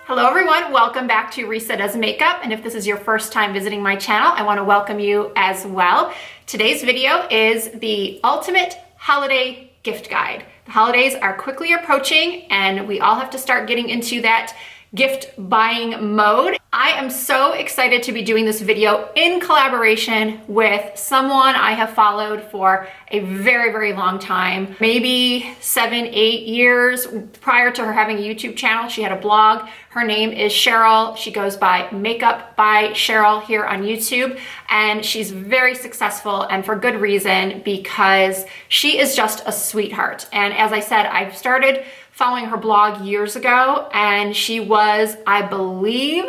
Hello everyone, welcome back to Risa Does Makeup, and if this is your first time visiting my channel, I want to welcome you as well. Today's video is the ultimate holiday gift guide. The holidays are quickly approaching and we all have to start getting into that gift buying mode. I am so excited to be doing this video in collaboration with someone I have followed for a very, very long time, maybe 7-8 years. Prior to her having a YouTube channel, she had a blog. Her name is Cheryl. She goes by Makeupbycheryl here on YouTube, and she's very successful, and for good reason, because she is just a sweetheart. And as I said, I've started following her blog years ago, and she was, I believe,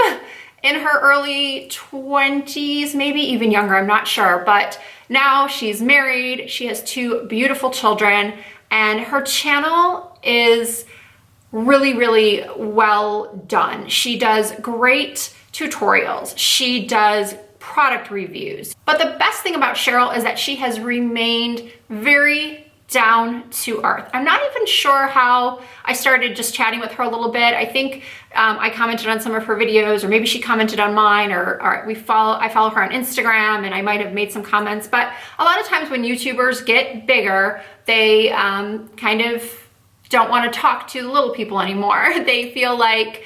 in her early 20s, maybe even younger, I'm not sure, but now she's married, she has 2 beautiful children, and her channel is really, really well done. She does great tutorials, she does product reviews, but the best thing about Cheryl is that she has remained very down to earth. I'm not even sure how I started just chatting with her a little bit. I think I commented on some of her videos, or maybe she commented on mine, or I follow her on Instagram, and I might have made some comments. But a lot of times when YouTubers get bigger, they kind of don't want to talk to the little people anymore. They feel like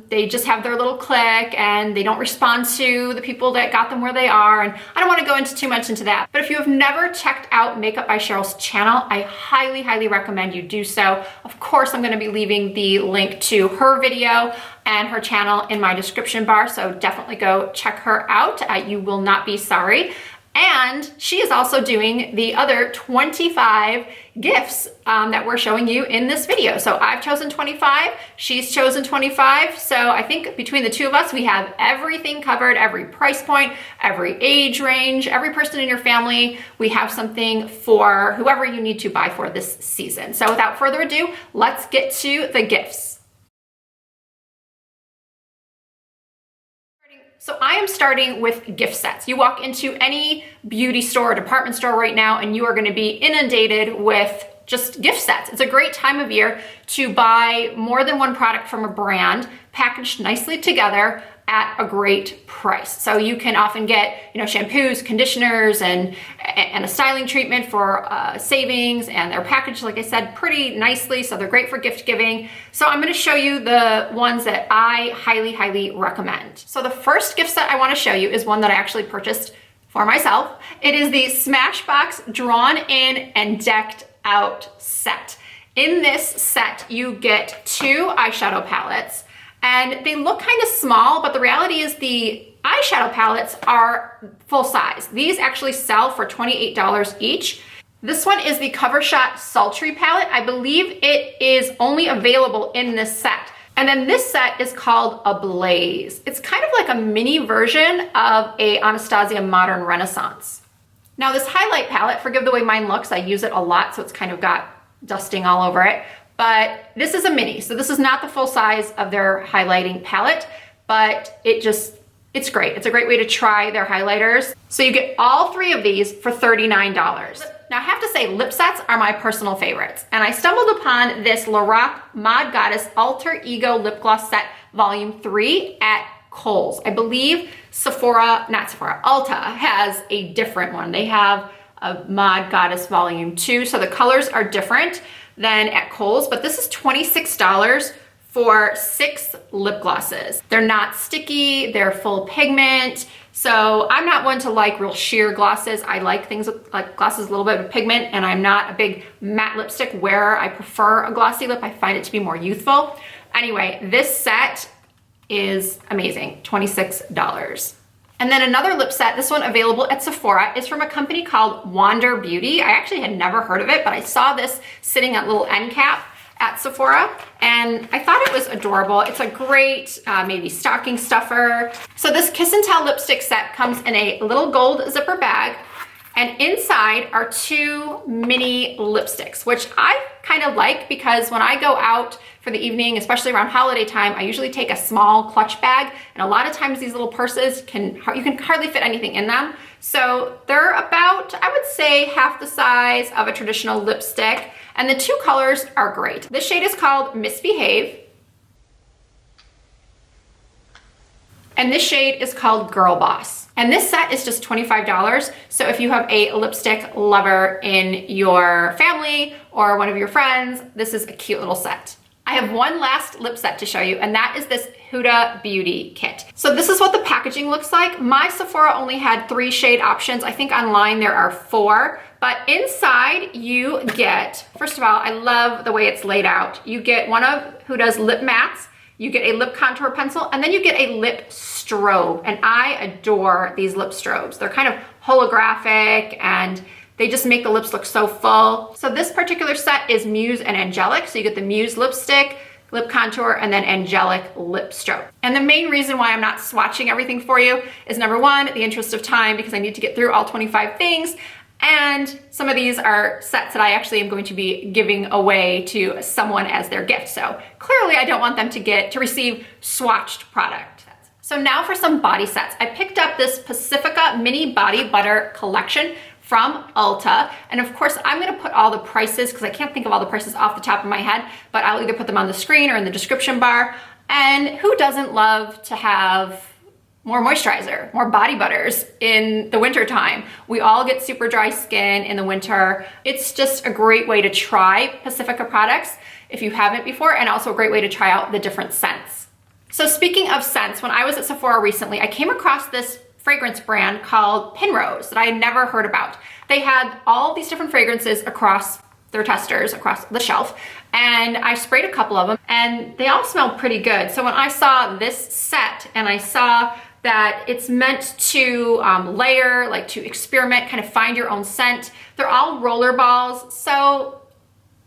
they just have their little clique and they don't respond to the people that got them where they are. And I don't want to go into too much into that. But if you have never checked out Makeup by Cheryl's channel, I highly, highly recommend you do so. Of course, I'm going to be leaving the link to her video and her channel in my description bar. So definitely go check her out. You will not be sorry. And she is also doing the other 25 gifts that we're showing you in this video. So I've chosen 25, she's chosen 25. So I think between the two of us, we have everything covered, every price point, every age range, every person in your family. We have something for whoever you need to buy for this season. So without further ado, let's get to the gifts. So I am starting with gift sets. You walk into any beauty store or department store right now and you are going to be inundated with just gift sets. It's a great time of year to buy more than one product from a brand packaged nicely together at a great price. So you can often get, shampoos, conditioners, and a styling treatment for savings, and they're packaged, like I said, pretty nicely, so they're great for gift giving. So I'm gonna show you the ones that I highly, highly recommend. So the first gift set I wanna show you is one that I actually purchased for myself. It is the Smashbox Drawn In and Decked Out set. In this set, you get 2 eyeshadow palettes, and they look kind of small, but the reality is the eyeshadow palettes are full size. These actually sell for $28 each. This one is the Cover Shot Sultry palette. I believe it is only available in this set. And then this set is called Ablaze. It's kind of like a mini version of a Anastasia Modern Renaissance. Now this highlight palette, forgive the way mine looks, I use it a lot, so it's kind of got dusting all over it. But this is a mini, so this is not the full size of their highlighting palette, but it's great. It's a great way to try their highlighters. So you get all 3 of these for $39. Now I have to say, lip sets are my personal favorites, and I stumbled upon this Lorac Mod Goddess Alter Ego Lip Gloss Set Volume 3 at Kohl's. I believe Ulta has a different one. They have a Mod Goddess Volume 2, so the colors are different than at Kohl's, but this is $26 for 6 lip glosses. They're not sticky, they're full pigment. So I'm not one to like real sheer glosses. I like things with like glosses, a little bit of pigment, and I'm not a big matte lipstick wearer. I prefer a glossy lip. I find it to be more youthful. Anyway, this set is amazing, $26. And then another lip set, this one available at Sephora, is from a company called Wander Beauty. I actually had never heard of it, but I saw this sitting at little end cap at Sephora, and I thought it was adorable. It's a great maybe stocking stuffer. So this Kiss and Tell lipstick set comes in a little gold zipper bag, and inside are 2 mini lipsticks, which I kind of like because when I go out for the evening, especially around holiday time, I usually take a small clutch bag, and a lot of times these little purses you can hardly fit anything in them. So they're about, I would say, half the size of a traditional lipstick, and the 2 colors are great. This shade is called Misbehave, And this shade is called Girl Boss. And this set is just $25. So if you have a lipstick lover in your family or one of your friends, this is a cute little set. I have one last lip set to show you, and that is this Huda Beauty Kit. So this is what the packaging looks like. My Sephora only had 3 shade options. I think online there are 4, but inside you get, first of all, I love the way it's laid out. You get one of Huda's lip mattes, you get a lip contour pencil, and then you get a lip strobe. And I adore these lip strobes. They're kind of holographic and they just make the lips look so full. So this particular set is Muse and Angelic. So you get the Muse lipstick, lip contour, and then Angelic lip strobe. And the main reason why I'm not swatching everything for you is number one, the interest of time, because I need to get through all 25 things. And some of these are sets that I actually am going to be giving away to someone as their gift. So clearly I don't want them to receive swatched product. So now for some body sets. I picked up this Pacifica Mini Body Butter Collection from Ulta. And of course, I'm gonna put all the prices, because I can't think of all the prices off the top of my head, but I'll either put them on the screen or in the description bar. And who doesn't love to have more moisturizer, more body butters in the winter time? We all get super dry skin in the winter. It's just a great way to try Pacifica products if you haven't before, and also a great way to try out the different scents. So speaking of scents, when I was at Sephora recently, I came across this fragrance brand called Pinrose that I had never heard about. They had all these different fragrances across their testers, across the shelf, and I sprayed a couple of them and they all smelled pretty good. So when I saw this set and I saw that it's meant to layer, like to experiment, kind of find your own scent. They're all roller balls. So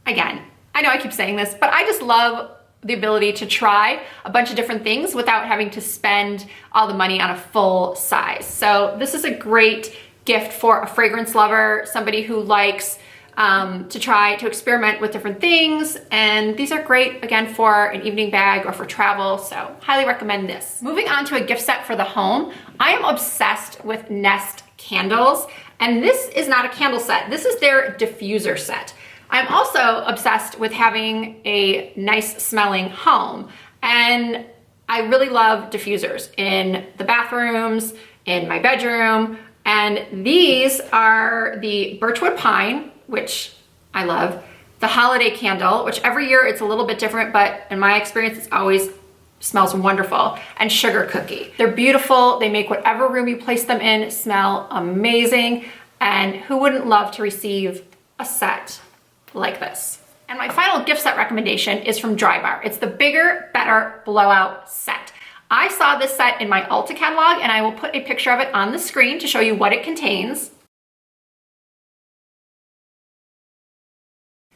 again, I know I keep saying this, but I just love the ability to try a bunch of different things without having to spend all the money on a full size. So this is a great gift for a fragrance lover, somebody who likes to experiment with different things. And these are great, again, for an evening bag or for travel. So highly recommend this. Moving on to a gift set for the home. I am obsessed with Nest candles. And this is not a candle set. This is their diffuser set. I'm also obsessed with having a nice smelling home. And I really love diffusers in the bathrooms, in my bedroom. And these are the Birchwood Pine, which I love, the Holiday Candle, which every year it's a little bit different, but in my experience, it's always smells wonderful, and Sugar Cookie. They're beautiful. They make whatever room you place them in smell amazing. And who wouldn't love to receive a set like this? And my final gift set recommendation is from Drybar. It's the Bigger, Better Blowout set. I saw this set in my Ulta catalog, and I will put a picture of it on the screen to show you what it contains.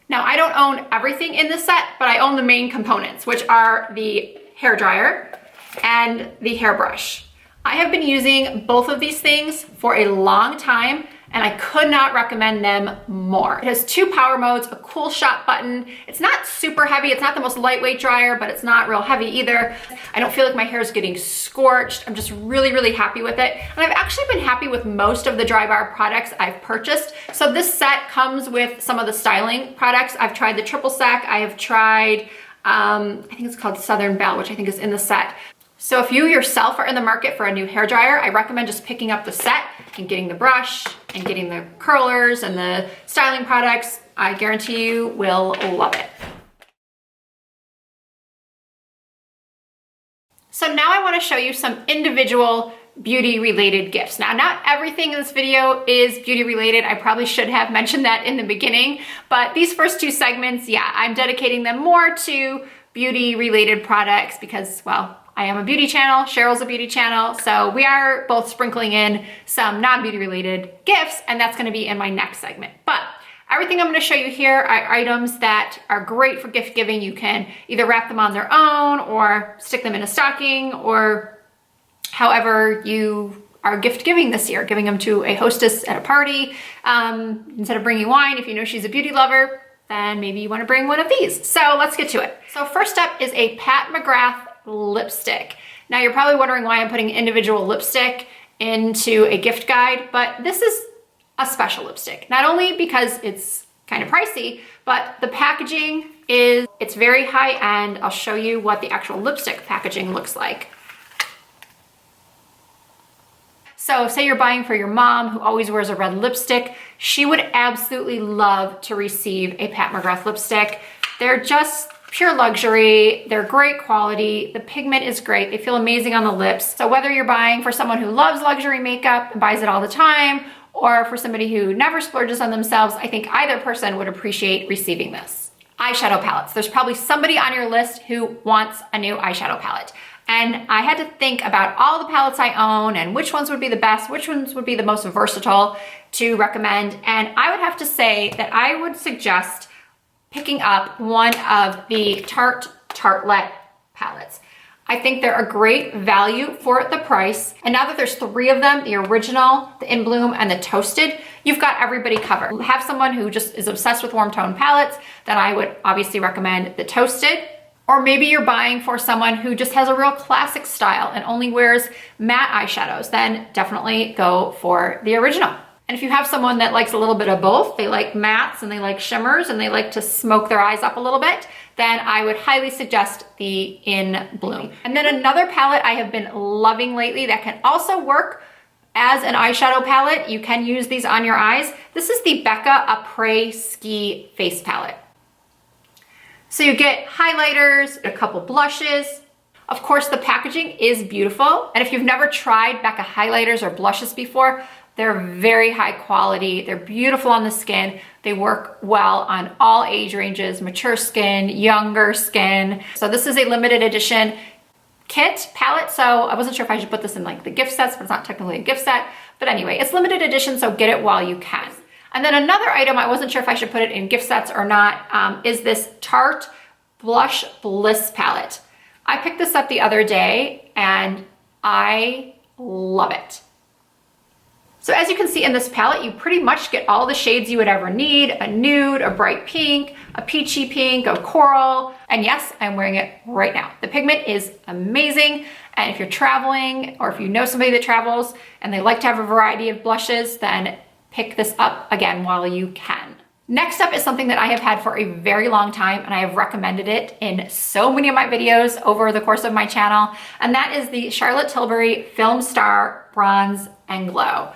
Now, I don't own everything in this set, but I own the main components, which are the hairdryer and the hairbrush. I have been using both of these things for a long time, and I could not recommend them more. It has 2 power modes, a cool shot button. It's not super heavy. It's not the most lightweight dryer, but it's not real heavy either. I don't feel like my hair is getting scorched. I'm just really, really happy with it. And I've actually been happy with most of the Drybar products I've purchased. So this set comes with some of the styling products. I've tried the Triple Sec. I have tried, I think it's called Southern Belle, which I think is in the set. So if you yourself are in the market for a new hairdryer, I recommend just picking up the set and getting the brush and getting the curlers and the styling products. I guarantee you will love it. So now I want to show you some individual beauty related gifts. Now, not everything in this video is beauty related. I probably should have mentioned that in the beginning, but these first 2 segments, yeah, I'm dedicating them more to beauty related products because, well, I am a beauty channel, Cheryl's a beauty channel, so we are both sprinkling in some non-beauty related gifts, and that's gonna be in my next segment. But everything I'm gonna show you here are items that are great for gift giving. You can either wrap them on their own or stick them in a stocking, or however you are gift giving this year, giving them to a hostess at a party. Instead of bringing wine, if you know she's a beauty lover, then maybe you wanna bring one of these. So let's get to it. So first up is a Pat McGrath lipstick. Now you're probably wondering why I'm putting individual lipstick into a gift guide, but this is a special lipstick. Not only because it's kind of pricey, but the packaging it's very high end. I'll show you what the actual lipstick packaging looks like. So say you're buying for your mom who always wears a red lipstick, she would absolutely love to receive a Pat McGrath lipstick. They're just pure luxury. They're great quality. The pigment is great. They feel amazing on the lips. So whether you're buying for someone who loves luxury makeup and buys it all the time, or for somebody who never splurges on themselves, I think either person would appreciate receiving this. Eyeshadow palettes. There's probably somebody on your list who wants a new eyeshadow palette. And I had to think about all the palettes I own and which ones would be the best, which ones would be the most versatile to recommend. And I would have to say that I would suggest picking up one of the Tarte Tartlette palettes. I think they're a great value for the price. And now that there's 3 of them, the original, the In Bloom, and the Toasted, you've got everybody covered. Have someone who just is obsessed with warm tone palettes, then I would obviously recommend the Toasted. Or maybe you're buying for someone who just has a real classic style and only wears matte eyeshadows, then definitely go for the original. And if you have someone that likes a little bit of both, they like mattes and they like shimmers and they like to smoke their eyes up a little bit, then I would highly suggest the In Bloom. And then another palette I have been loving lately that can also work as an eyeshadow palette. You can use these on your eyes. This is the Becca Apres Ski Face Palette. So you get highlighters, a couple blushes. Of course, the packaging is beautiful. And if you've never tried Becca highlighters or blushes before, they're very high quality. They're beautiful on the skin. They work well on all age ranges, mature skin, younger skin. So this is a limited edition kit palette. So I wasn't sure if I should put this in like the gift sets, but it's not technically a gift set. But anyway, it's limited edition, so get it while you can. And then another item, I wasn't sure if I should put it in gift sets or not, is this Tarte Blush Bliss palette. I picked this up the other day and I love it. So as you can see in this palette, you pretty much get all the shades you would ever need: a nude, a bright pink, a peachy pink, a coral, and yes, I'm wearing it right now. The pigment is amazing, and if you're traveling or if you know somebody that travels and they like to have a variety of blushes, then pick this up again while you can. Next up is something that I have had for a very long time, and I have recommended it in so many of my videos over the course of my channel, and that is the Charlotte Tilbury Filmstar Bronze and Glow.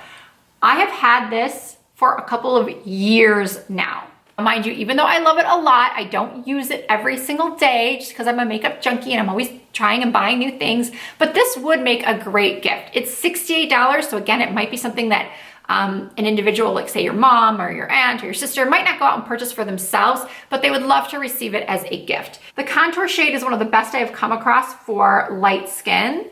I have had this for a couple of years now. Mind you, even though I love it a lot, I don't use it every single day just because I'm a makeup junkie and I'm always trying and buying new things, but this would make a great gift. It's $68, so again, it might be something that an individual, like say your mom or your aunt or your sister, might not go out and purchase for themselves, but they would love to receive it as a gift. The contour shade is one of the best I have come across for light skin.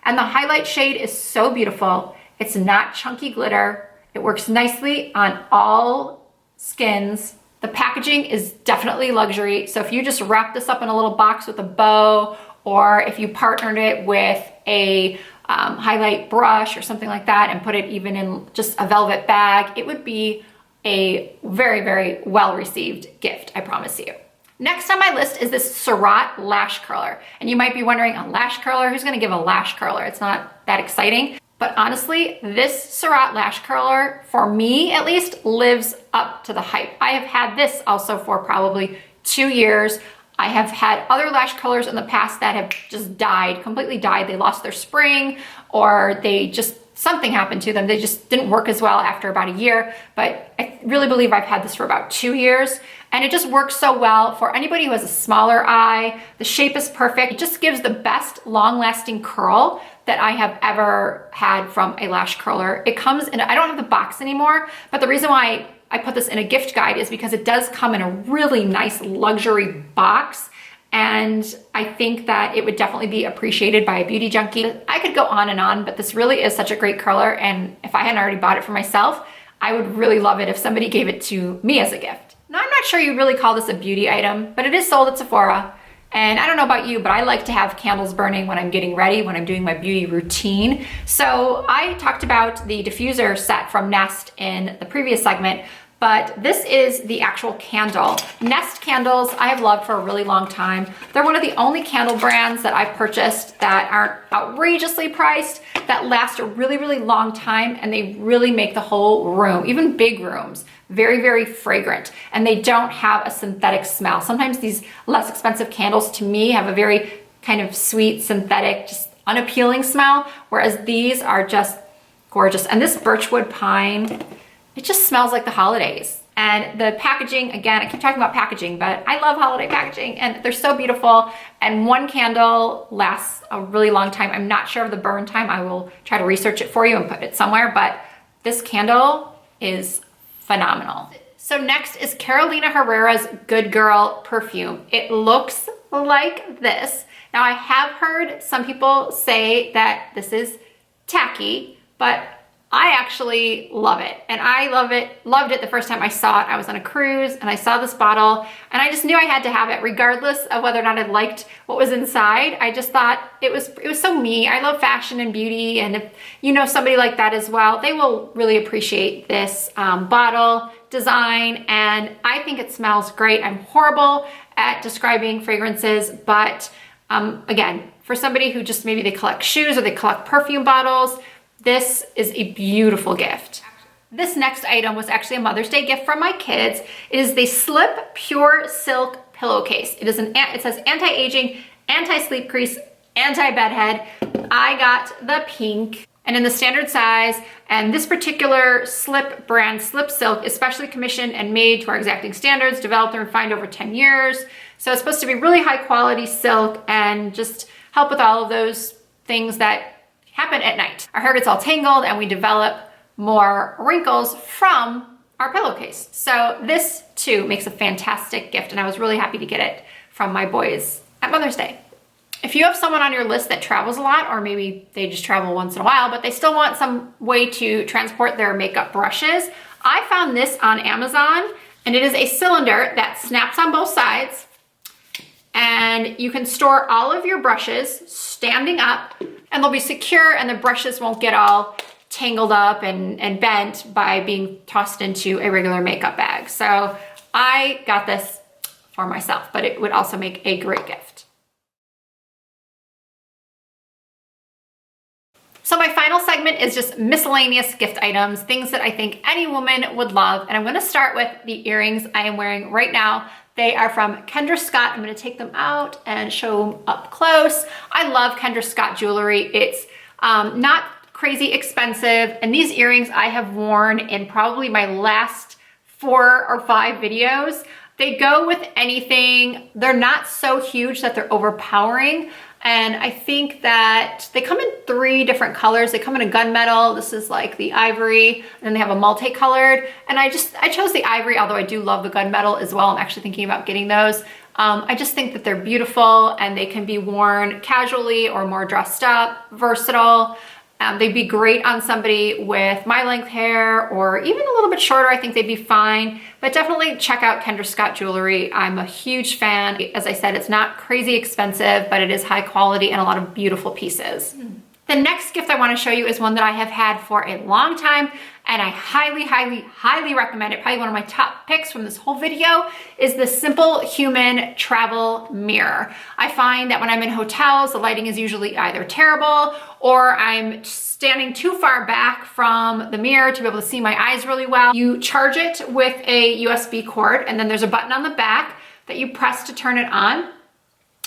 And the highlight shade is so beautiful. It's not chunky glitter. It works nicely on all skins. The packaging is definitely luxury. So if you just wrap this up in a little box with a bow, or if you partnered it with a highlight brush or something like that and put it even in just a velvet bag, it would be a very, very well-received gift, I promise you. Next on my list is this Surratt lash curler. And you might be wondering, a lash curler? Who's gonna give a lash curler? It's not that exciting. But honestly, this Surratt lash curler, for me at least, lives up to the hype. I have had this also for probably 2 years. I have had other lash colors in the past that have just died, completely died. They lost their spring, or they just, something happened to them. They just didn't work as well after about a year. But I really believe I've had this for about 2 years. And it just works so well for anybody who has a smaller eye. The shape is perfect. It just gives the best long-lasting curl that I have ever had from a lash curler. It comes in, I don't have the box anymore, but the reason why I put this in a gift guide is because it does come in a really nice luxury box. And I think that it would definitely be appreciated by a beauty junkie. I could go on, but this really is such a great curler. And if I hadn't already bought it for myself, I would really love it if somebody gave it to me as a gift. Now, I'm not sure you really call this a beauty item, but it is sold at Sephora. And I don't know about you, but I like to have candles burning when I'm getting ready, when I'm doing my beauty routine. So I talked about the diffuser set from Nest in the previous segment, but this is the actual candle. Nest candles I have loved for a really long time. They're one of the only candle brands that I've purchased that aren't outrageously priced, that last a really, really long time, and they really make the whole room, even big rooms, very, very fragrant, and they don't have a synthetic smell. Sometimes these less expensive candles to me have a very kind of sweet, synthetic, just unappealing smell, whereas these are just gorgeous. And this birchwood pine, it just smells like the holidays. And the packaging, again, I keep talking about packaging, but I love holiday packaging and they're so beautiful. And one candle lasts a really long time. I'm not sure of the burn time. I will try to research it for you and put it somewhere, but this candle is phenomenal. So next is Carolina Herrera's Good Girl perfume. It looks like this. Now I have heard some people say that this is tacky, but I actually love it. And I loved it the first time I saw it. I was on a cruise and I saw this bottle and I just knew I had to have it regardless of whether or not I liked what was inside. I just thought it was so me. I love fashion and beauty, and if you know somebody like that as well, they will really appreciate this bottle design, and I think it smells great. I'm horrible at describing fragrances, but again, for somebody who just maybe they collect shoes or they collect perfume bottles, this is a beautiful gift. This next item was actually a Mother's Day gift from my kids. It is the Slip Pure Silk Pillowcase. It says anti-aging, anti-sleep crease, anti-bedhead. I got the pink and in the standard size, and this particular Slip brand, Slip Silk, is specially commissioned and made to our exacting standards, developed and refined over 10 years. So it's supposed to be really high quality silk and just help with all of those things that happen at night. Our hair gets all tangled and we develop more wrinkles from our pillowcase. So this too makes a fantastic gift, and I was really happy to get it from my boys at Mother's Day. If you have someone on your list that travels a lot, or maybe they just travel once in a while, but they still want some way to transport their makeup brushes, I found this on Amazon, and it is a cylinder that snaps on both sides, and you can store all of your brushes standing up, and they'll be secure and the brushes won't get all tangled up and bent by being tossed into a regular makeup bag. So I got this for myself, but it would also make a great gift. So my final segment is just miscellaneous gift items, things that I think any woman would love. And I'm gonna start with the earrings I am wearing right now. They are from Kendra Scott. I'm gonna take them out and show them up close. I love Kendra Scott jewelry. It's not crazy expensive. And these earrings I have worn in probably my last 4 or 5 videos. They go with anything. They're not so huge that they're overpowering. And I think that they come in 3 different colors. They come in a gunmetal. This is like the ivory, and then they have a multicolored. And I chose the ivory, although I do love the gunmetal as well. I'm actually thinking about getting those. I just think that they're beautiful and they can be worn casually or more dressed up, versatile. They'd be great on somebody with my length hair or even a little bit shorter. I think they'd be fine, but definitely check out Kendra Scott jewelry. I'm a huge fan. As I said, it's not crazy expensive, but it is high quality and a lot of beautiful pieces. The next gift I want to show you is one that I have had for a long time, and I highly, highly, highly recommend it. Probably one of my top picks from this whole video is the Simple Human Travel Mirror. I find that when I'm in hotels, the lighting is usually either terrible or I'm standing too far back from the mirror to be able to see my eyes really well. You charge it with a USB cord, and then there's a button on the back that you press to turn it on.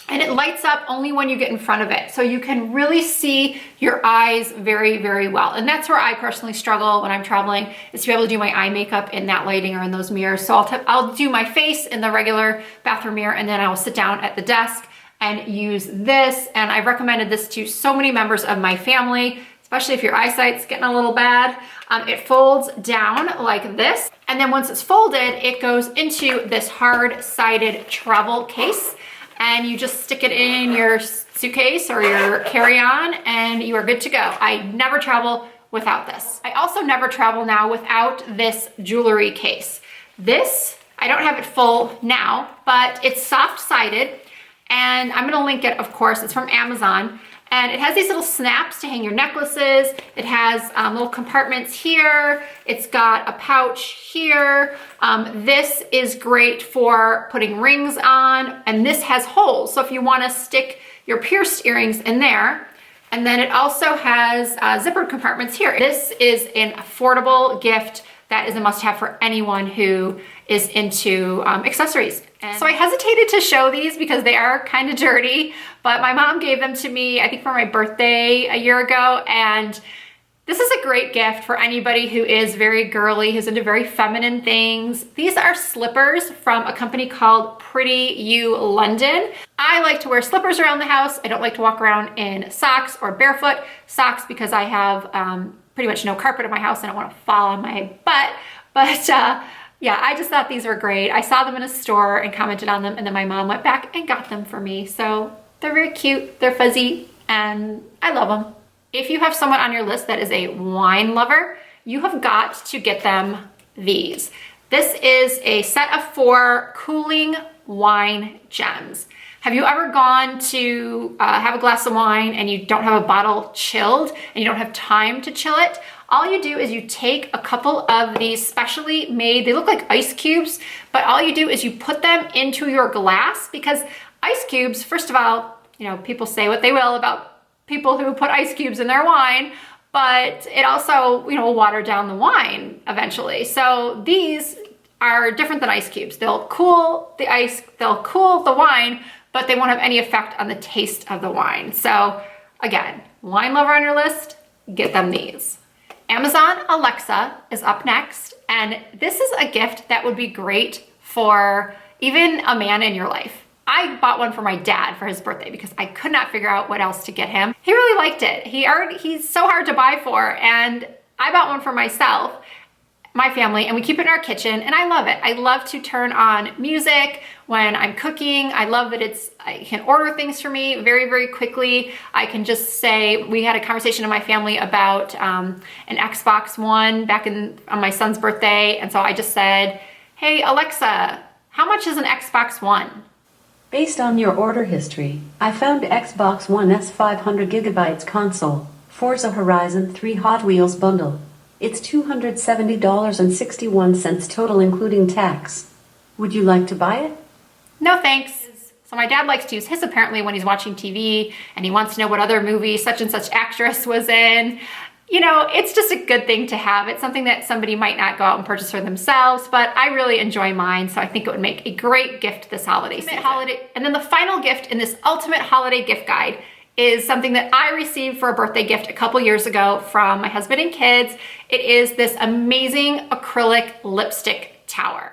And it lights up only when you get in front of it. So you can really see your eyes very, very well. And that's where I personally struggle when I'm traveling, is to be able to do my eye makeup in that lighting or in those mirrors. So I'll do my face in the regular bathroom mirror, and then I will sit down at the desk and use this. And I've recommended this to so many members of my family, especially if your eyesight's getting a little bad. It folds down like this. And then once it's folded, it goes into this hard-sided travel case. And you just stick it in your suitcase or your carry-on and you are good to go. I never travel without this. I also never travel now without this jewelry case. This, I don't have it full now, but it's soft-sided, and I'm gonna link it, of course. It's from Amazon. And it has these little snaps to hang your necklaces. It has little compartments here. It's got a pouch here. This is great for putting rings on, and this has holes. So if you wanna stick your pierced earrings in there, and then it also has zippered compartments here. This is an affordable gift that is a must-have for anyone who is into accessories And so I hesitated to show these because they are kind of dirty, but my mom gave them to me, I think for my birthday a year ago, and this is a great gift for anybody who is very girly, who's into very feminine things. These are slippers from a company called Pretty You London. I like to wear slippers around the house. I don't like to walk around in socks or barefoot. Socks because I have pretty much no carpet in my house. I don't want to fall on my butt. But yeah, I just thought these were great. I saw them in a store and commented on them, and then my mom went back and got them for me. So they're very cute, they're fuzzy, and I love them. If you have someone on your list that is a wine lover, you have got to get them these. This is a set of 4 cooling wine gems. Have you ever gone to have a glass of wine and you don't have a bottle chilled and you don't have time to chill it? All you do is you take a couple of these specially made, they look like ice cubes, but all you do is you put them into your glass, because ice cubes, first of all, you know, people say what they will about people who put ice cubes in their wine, but it also, you know, will water down the wine eventually. So these are different than ice cubes. They'll cool the ice, they'll cool the wine, but they won't have any effect on the taste of the wine. So again, wine lover on your list, get them these. Amazon Alexa is up next, and this is a gift that would be great for even a man in your life. I bought one for my dad for his birthday because I could not figure out what else to get him. He really liked it. He's so hard to buy for, and I bought one for myself, my family, and we keep it in our kitchen, and I love it. I love to turn on music when I'm cooking. I love that I can order things for me very, very quickly. I can just say, we had a conversation in my family about an Xbox One back on my son's birthday, and so I just said, hey Alexa, how much is an Xbox One? Based on your order history, I found Xbox One S 500GB console, Forza Horizon 3 Hot Wheels bundle. It's $270.61 total including tax. Would you like to buy it? No thanks. So my dad likes to use his apparently when he's watching TV and he wants to know what other movie such and such actress was in. You know, it's just a good thing to have. It's something that somebody might not go out and purchase for themselves, but I really enjoy mine, so I think it would make a great gift this holiday season. And then the final gift in this ultimate holiday gift guide is something that I received for a birthday gift a couple years ago from my husband and kids. It is this amazing acrylic lipstick tower.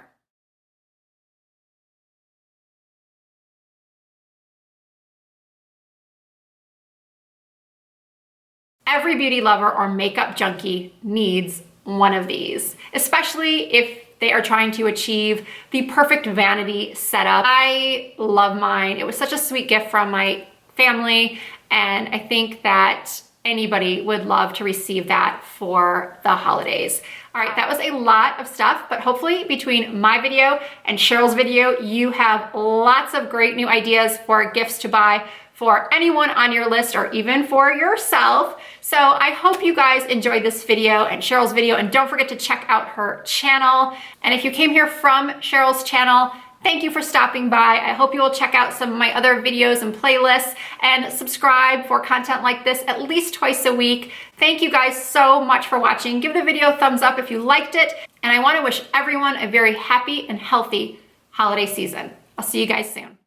Every beauty lover or makeup junkie needs one of these, especially if they are trying to achieve the perfect vanity setup. I love mine. It was such a sweet gift from my family, and I think that anybody would love to receive that for the holidays. All right, that was a lot of stuff, but hopefully between my video and Cheryl's video, you have lots of great new ideas for gifts to buy for anyone on your list or even for yourself. So I hope you guys enjoyed this video and Cheryl's video, and don't forget to check out her channel. And if you came here from Cheryl's channel, thank you for stopping by. I hope you will check out some of my other videos and playlists and subscribe for content like this at least twice a week. Thank you guys so much for watching. Give the video a thumbs up if you liked it. And I want to wish everyone a very happy and healthy holiday season. I'll see you guys soon.